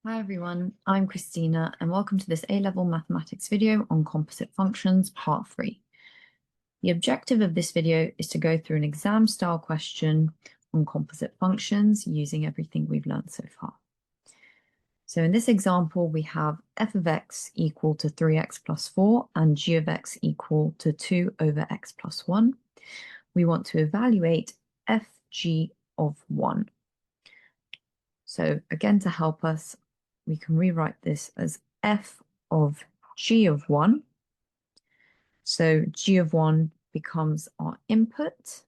Hi everyone, I'm Christina and welcome to this A-level mathematics video on composite functions, part 3. The objective of this video is to go through an exam-style question on composite functions using everything we've learned so far. So in this example, we have f of x equal to 3x plus 4 and g of x equal to 2 over x plus 1. We want to evaluate fg of 1. So again, to help us, we can rewrite this as f of g of 1. So g of 1 becomes our input.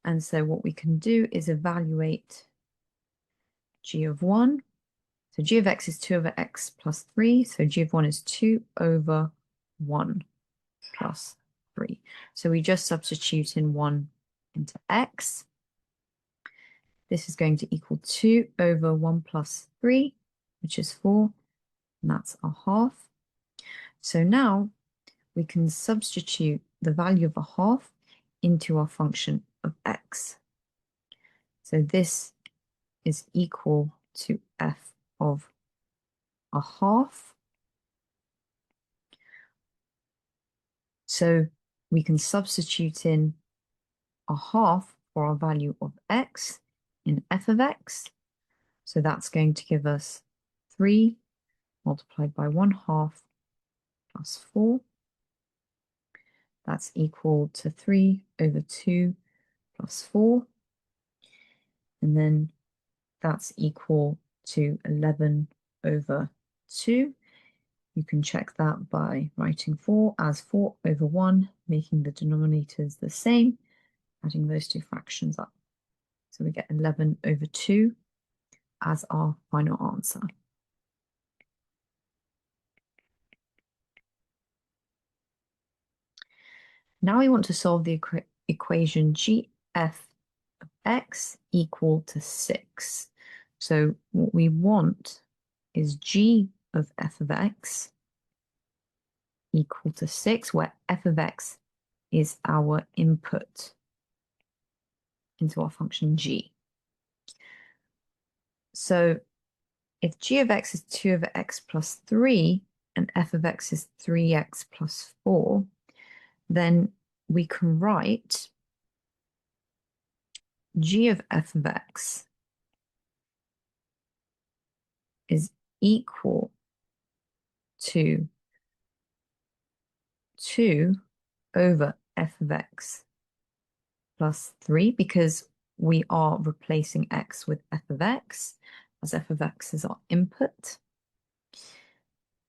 And so what we can do is evaluate g of 1. So g of x is 2 over x plus 3. So g of 1 is 2 over 1 plus 3. So we just substitute in 1 into x. This is going to equal 2 over 1 plus 3, which is 4. And that's a half. So now we can substitute the value of a half into our function of x. So this is equal to f of a half. So we can substitute in a half for our value of x in f of x. So that's going to give us 3 multiplied by 1/2 plus 4. That's equal to 3 over 2 plus 4. And then that's equal to 11 over 2. You can check that by writing 4 as 4 over 1, making the denominators the same, adding those two fractions up. So we get 11 over 2 as our final answer. Now we want to solve the equation gf of x equal to 6. So what we want is g of f of x equal to 6, where f of x is our input into our function g. So if g of x is 2 over x plus 3 and f of x is 3x plus 4, then we can write g of f of x is equal to 2 over f of x plus 3, because we are replacing x with f of x, as f of x is our input.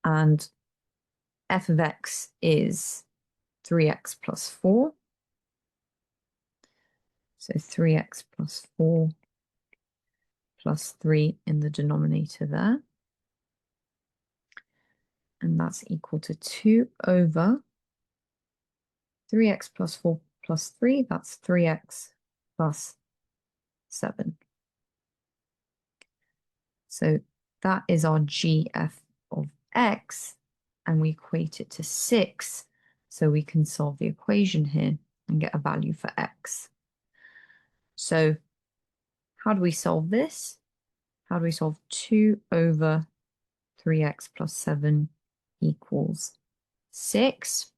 And f of x is 3x plus 4. So 3x plus 4 plus 3 in the denominator there. And that's equal to 2 over 3x plus 4 plus 3. That's 3x plus 7. So that is our gf of x, and we equate it to 6. So we can solve the equation here and get a value for x. So how do we solve this? How do we solve 2 over 3x plus 7 equals 6?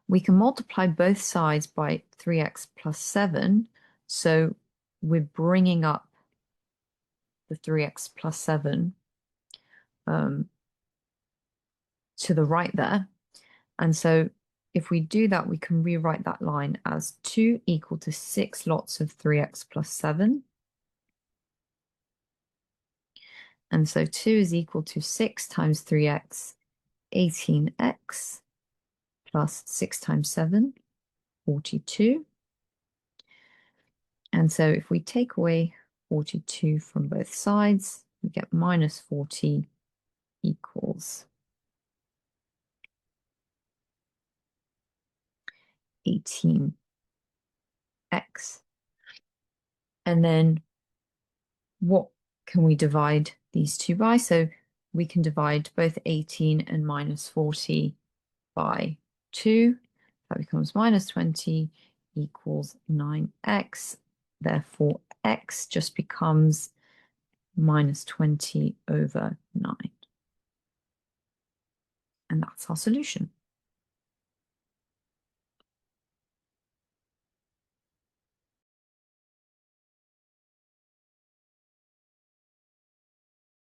We can multiply both sides by 3x plus 7. So we're bringing up the 3x plus 7 to the right there. And so if we do that, we can rewrite that line as 2 equal to 6 lots of 3x plus 7. And so 2 is equal to 6 times 3x, 18x, plus 6 times 7, 42. And so if we take away 42 from both sides, we get minus 40 equals 18x. And then what can we divide these two by? So we can divide both 18 and minus 40 by 2. That becomes minus 20 equals 9x. Therefore, x just becomes minus 20 over 9. And that's our solution.